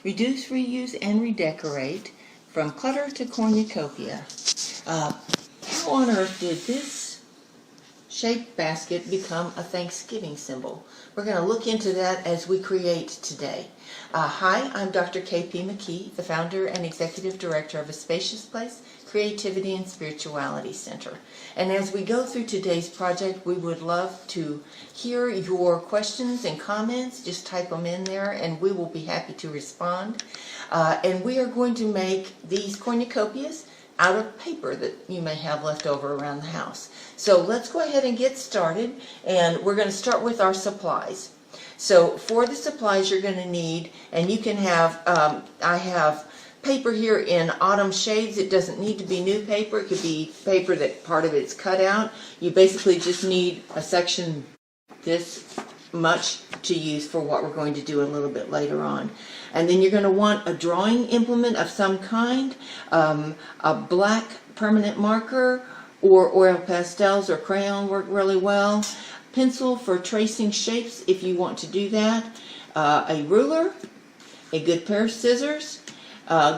Reduce, reuse, and redecorate from Clutter to Cornucopia. How on earth did this shaped basket become a Thanksgiving symbol? We're going to look into that as we create today. Hi, I'm Dr. K.P. McKee, the founder and executive director of A Spacious Place, Creativity and Spirituality Center. And as we go through today's project, we would love to hear your questions and comments. Just type them in there and we will be happy to respond. And we are going to make these cornucopias out of paper that you may have left over around the house. So let's go ahead and get started, and we're going to start with our supplies. So for the supplies you're going to need, and you can have, I have paper here in autumn shades. It doesn't need to be new paper. It could be paper that part of it's cut out. You basically just need a section this much to use for what we're going to do a little bit later on. And then you're going to want a drawing implement of some kind, a black permanent marker, or oil pastels or crayon work really well, pencil for tracing shapes if you want to do that, a ruler, a good pair of scissors,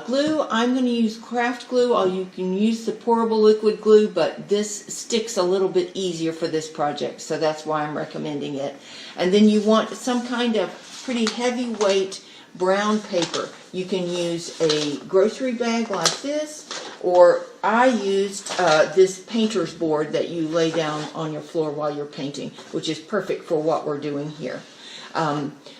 glue. I'm going to use craft glue, or you can use the pourable liquid glue, but this sticks a little bit easier for this project, so that's why I'm recommending it. And then you want some kind of pretty heavyweight brown paper. You can use a grocery bag like this, or I used this painter's board that you lay down on your floor while you're painting, which is perfect for what we're doing here.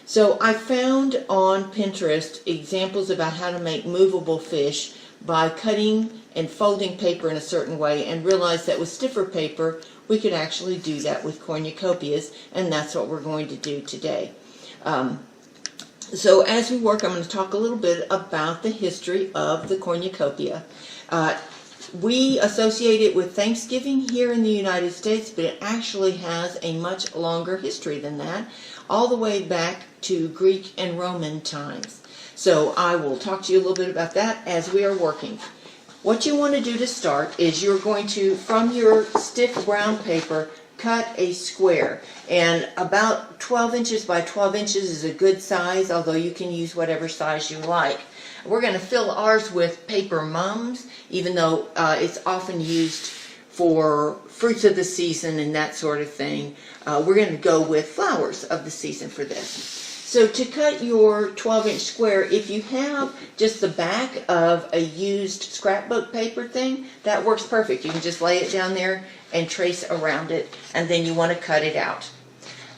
So I found on Pinterest examples about how to make movable fish by cutting and folding paper in a certain way, and realized that with stiffer paper we could actually do that with cornucopias, and that's what we're going to do today. So as we work, I'm going to talk a little bit about the history of the cornucopia. We associate it with Thanksgiving here in the United States, but it actually has a much longer history than that, all the way back to Greek and Roman times. So I will talk to you a little bit about that as we are working. What you want to do to start is you're going to, from your stiff brown paper, cut a square, and about 12 inches by 12 inches is a good size, although you can use whatever size you like. We're going to fill ours with paper mums, even though it's often used for fruits of the season and that sort of thing. We're going to go with flowers of the season for this. So to cut your 12-inch square, if you have just the back of a used scrapbook paper thing, that works perfect. You can just lay it down there and trace around it, and then you want to cut it out.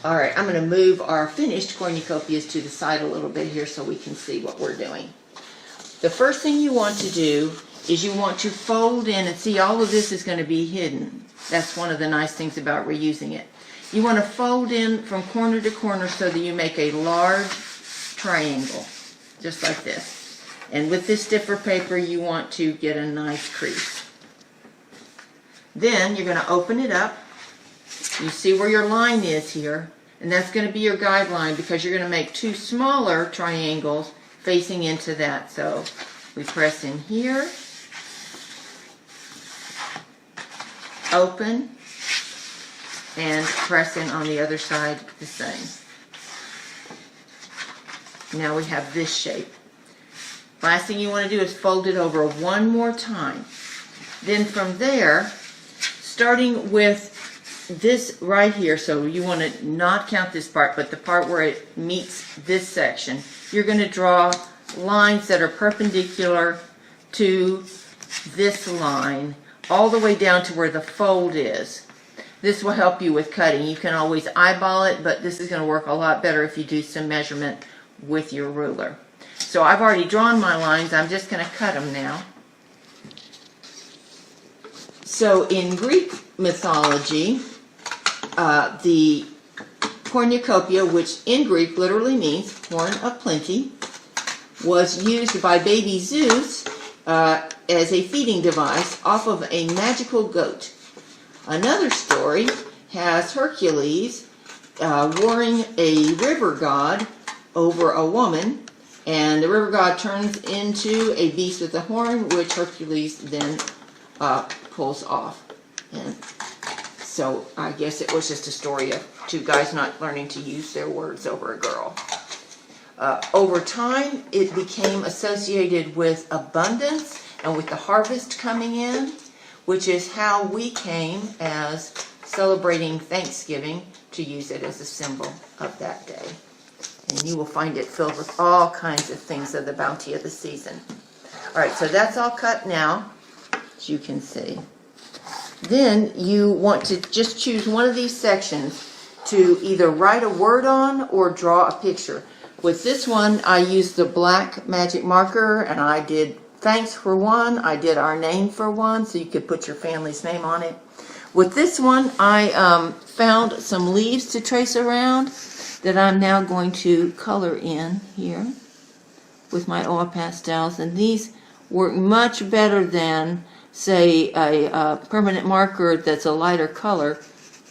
All right, I'm going to move our finished cornucopias to the side a little bit here so we can see what we're doing. The first thing you want to do is you want to fold in, and see, all of this is going to be hidden. That's one of the nice things about reusing it. You want to fold in from corner to corner so that you make a large triangle, just like this. And with this stiffer paper, you want to get a nice crease. Then you're going to open it up. You see where your line is here, and that's going to be your guideline, because you're going to make two smaller triangles facing into that. So we press in here, open, and press in on the other side the same. Now we have this shape. Last thing you want to do is fold it over one more time. Then from there, starting with this right here, so you want to not count this part, but the part where it meets this section, you're going to draw lines that are perpendicular to this line all the way down to where the fold is. This will help you with cutting. You can always eyeball it, but this is going to work a lot better if you do some measurement with your ruler. So I've already drawn my lines. I'm just going to cut them now. So in Greek mythology, the cornucopia, which in Greek literally means horn of plenty, was used by baby Zeus as a feeding device off of a magical goat. Another story has Hercules warring a river god over a woman, and the river god turns into a beast with a horn, which Hercules then pulls off. And so I guess it was just a story of two guys not learning to use their words over a girl. Over time, it became associated with abundance and with the harvest coming in, which is how we came as celebrating Thanksgiving to use it as a symbol of that day. And you will find it filled with all kinds of things of the bounty of the season. All right, so that's all cut now, as you can see. Then you want to just choose one of these sections to either write a word on or draw a picture. With this one, I used the black magic marker, and I did thanks for one, I did our name for one, so you could put your family's name on it. With this one, I found some leaves to trace around that I'm now going to color in here with my oil pastels, and these work much better than, say, a permanent marker that's a lighter color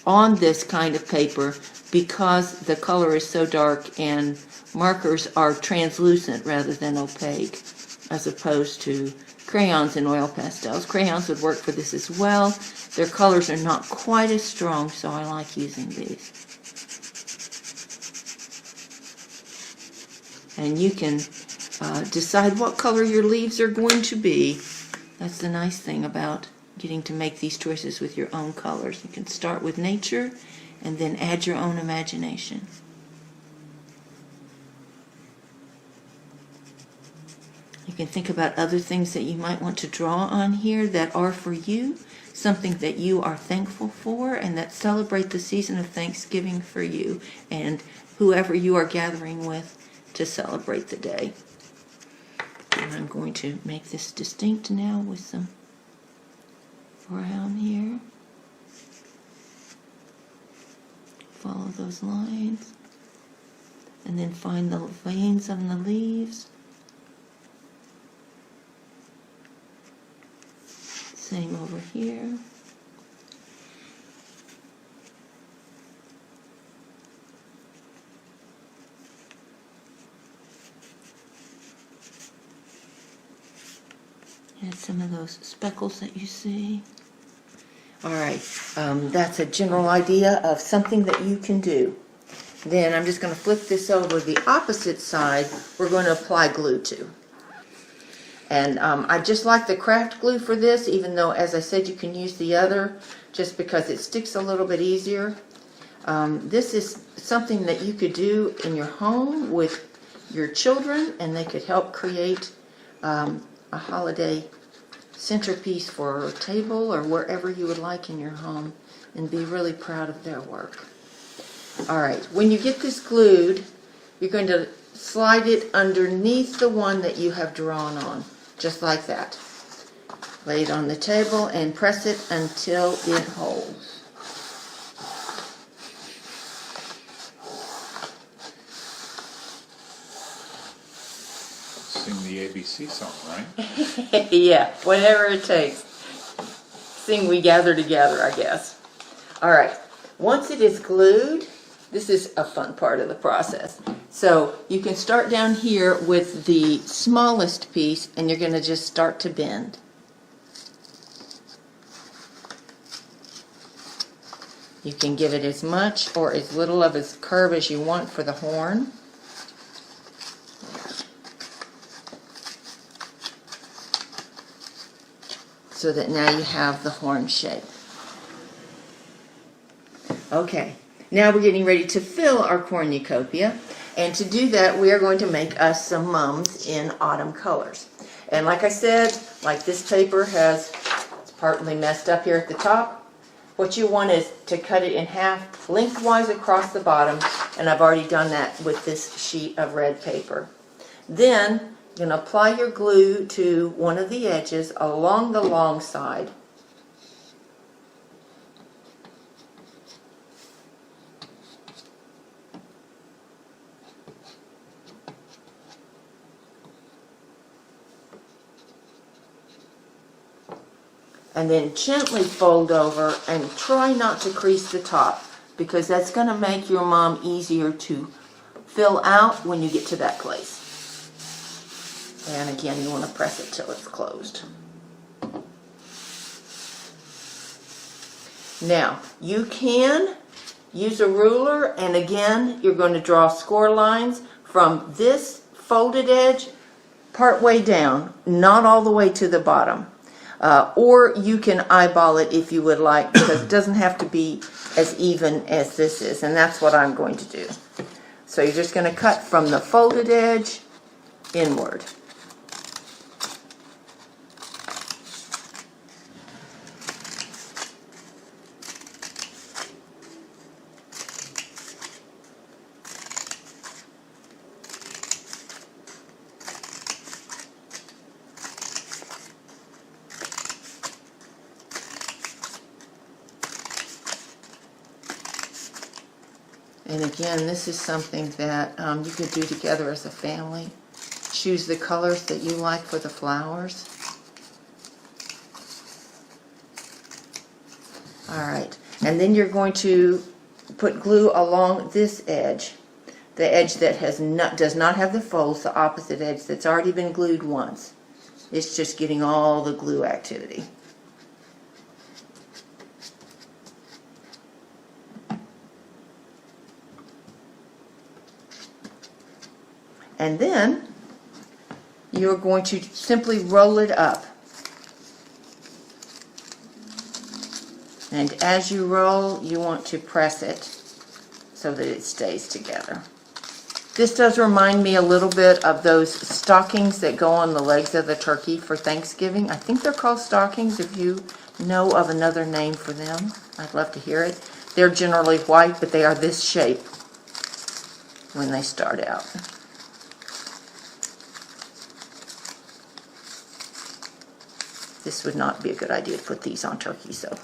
on this kind of paper, because the color is so dark and markers are translucent rather than opaque, as opposed to crayons and oil pastels. Crayons would work for this as well. Their colors are not quite as strong, so I like using these. And you can decide what color your leaves are going to be. That's the nice thing about getting to make these choices with your own colors. You can start with nature and then add your own imagination. You can think about other things that you might want to draw on here that are for you, something that you are thankful for, and that celebrate the season of Thanksgiving for you and whoever you are gathering with to celebrate the day. And I'm going to make this distinct now with some brown here. Follow those lines. And then find the veins on the leaves. Same over here. Add some of those speckles that you see. All right, that's a general idea of something that you can do. Then I'm just going to flip this over. The opposite side we're going to apply glue to. And I just like the craft glue for this, even though, as I said, you can use the other just because it sticks a little bit easier. This is something that you could do in your home with your children, and they could help create a holiday centerpiece for a table or wherever you would like in your home, and be really proud of their work. All right, when you get this glued, you're going to slide it underneath the one that you have drawn on, just like that. Lay it on the table and press it until it holds. Sing the ABC song, right? Yeah, whatever it takes. Sing We Gather Together, I guess. All right, once it is glued, this is a fun part of the process. So you can start down here with the smallest piece, and you're going to just start to bend. You can give it as much or as little of a curve as you want for the horn. So that now you have the horn shape. Okay, now we're getting ready to fill our cornucopia, and to do that we are going to make us some mums in autumn colors. And like I said, like this paper it's partly messed up here at the top, what you want is to cut it in half lengthwise across the bottom, and I've already done that with this sheet of red paper. Then you're going to apply your glue to one of the edges along the long side. And then gently fold over and try not to crease the top, because that's going to make your mom easier to fill out when you get to that place. And again, you want to press it till it's closed. Now, you can use a ruler, and again, you're going to draw score lines from this folded edge part way down, not all the way to the bottom. Or you can eyeball it if you would like, because it doesn't have to be as even as this is, and that's what I'm going to do. So you're just going to cut from the folded edge inward. And again, this is something that you could do together as a family. Choose the colors that you like for the flowers. Alright, and then you're going to put glue along this edge. The edge that does not have the folds, the opposite edge that's already been glued once. It's just getting all the glue activity. And then you're going to simply roll it up. And as you roll, you want to press it so that it stays together. This does remind me a little bit of those stockings that go on the legs of the turkey for Thanksgiving. I think they're called stockings. If you know of another name for them, I'd love to hear it. They're generally white, but they are this shape when they start out. This would not be a good idea to put these on turkeys, though.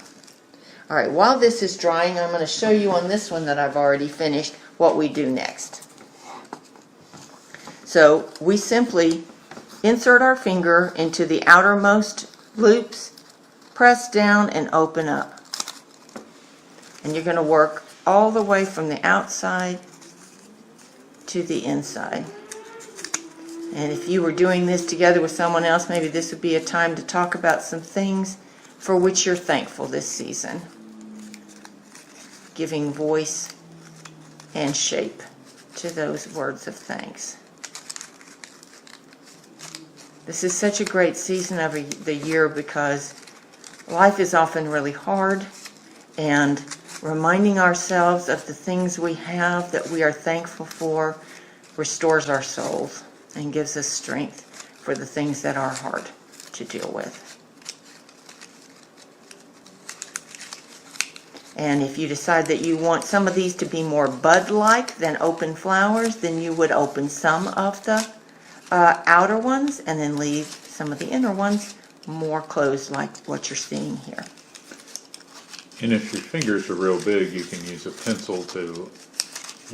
All right, while this is drying, I'm going to show you on this one that I've already finished what we do next. So we simply insert our finger into the outermost loops, press down, and open up. And you're going to work all the way from the outside to the inside. And if you were doing this together with someone else, maybe this would be a time to talk about some things for which you're thankful this season. Giving voice and shape to those words of thanks. This is such a great season of the year because life is often really hard, and reminding ourselves of the things we have that we are thankful for restores our souls and gives us strength for the things that are hard to deal with. And if you decide that you want some of these to be more bud-like than open flowers, then you would open some of the outer ones and then leave some of the inner ones more closed like what you're seeing here. And if your fingers are real big, you can use a pencil to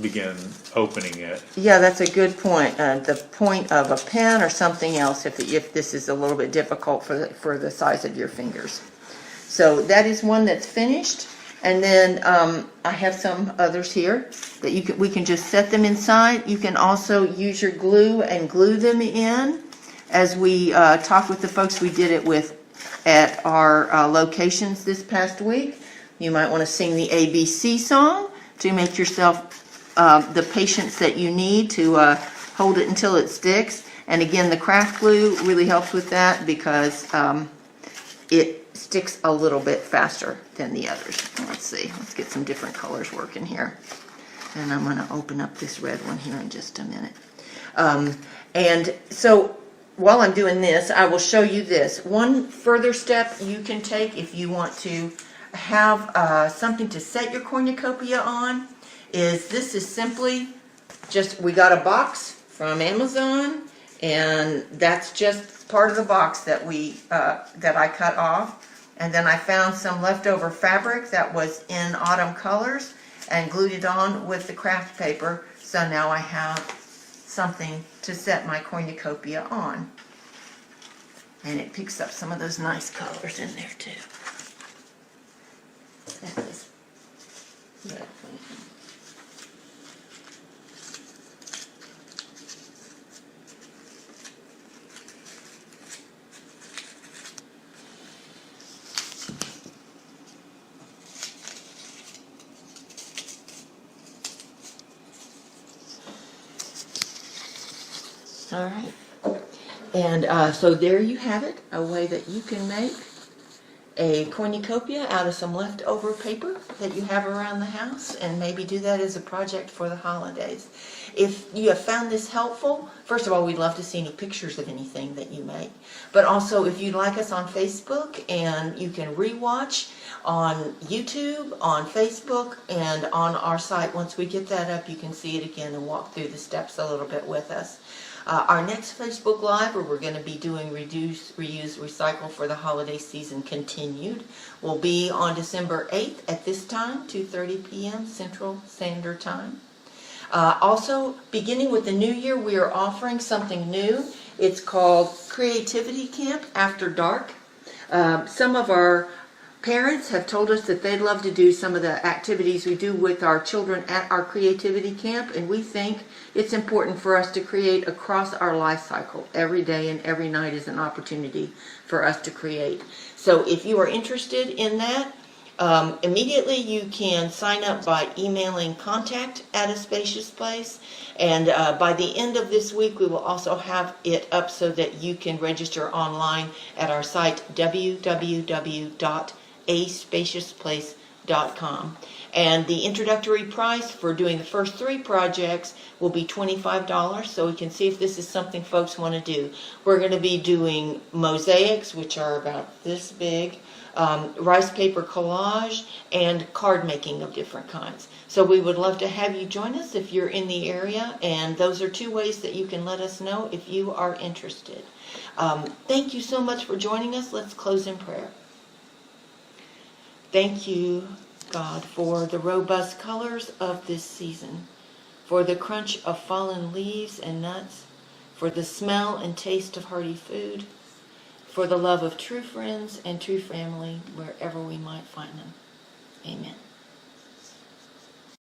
begin opening it. Yeah, that's a good point. The point of a pen or something else if this is a little bit difficult for the size of your fingers. So that is one that's finished. And then I have some others here that we can just set them inside. You can also use your glue and glue them in. As we talked with the folks we did it with at our locations this past week, you might want to sing the ABC song to make yourself the patience that you need to hold it until it sticks. And again, the craft glue really helps with that because it sticks a little bit faster than the others. Let's see, let's get some different colors working here. And I'm going to open up this red one here in just a minute. And so while I'm doing this, I will show you this. One further step you can take if you want to have something to set your cornucopia on is this is simply just, we got a box from Amazon, and that's just part of the box that I cut off. And then I found some leftover fabric that was in autumn colors and glued it on with the craft paper. So now I have something to set my cornucopia on. And it picks up some of those nice colors in there too. That is red. All right. And so there you have it, a way that you can make a cornucopia out of some leftover paper that you have around the house, and maybe do that as a project for the holidays. If you have found this helpful, first of all, we'd love to see any pictures of anything that you make. But also, if you'd like us on Facebook, and you can rewatch on YouTube, on Facebook, and on our site. Once we get that up, you can see it again and walk through the steps a little bit with us. Our next Facebook Live, where we're going to be doing Reduce, Reuse, Recycle for the holiday season continued, will be on December 8th at this time, 2:30 p.m. Central Standard Time. Also, beginning with the new year, we are offering something new. It's called Creativity Camp After Dark. Some of our parents have told us that they'd love to do some of the activities we do with our children at our creativity camp, and we think it's important for us to create across our life cycle. Every day and every night is an opportunity for us to create. So if you are interested in that, immediately you can sign up by emailing contact@A_Spacious_Place, and by the end of this week we will also have it up so that you can register online at our site www.aspaciousplace.com. And the introductory price for doing the first 3 projects will be $25, so we can see if this is something folks want to do. We're going to be doing mosaics, which are about this big, rice paper collage, and card making of different kinds. So we would love to have you join us if you're in the area, and those are 2 ways that you can let us know if you are interested. Thank you so much for joining us. Let's close in prayer. Thank you, God, for the robust colors of this season, for the crunch of fallen leaves and nuts, for the smell and taste of hearty food, for the love of true friends and true family wherever we might find them. Amen.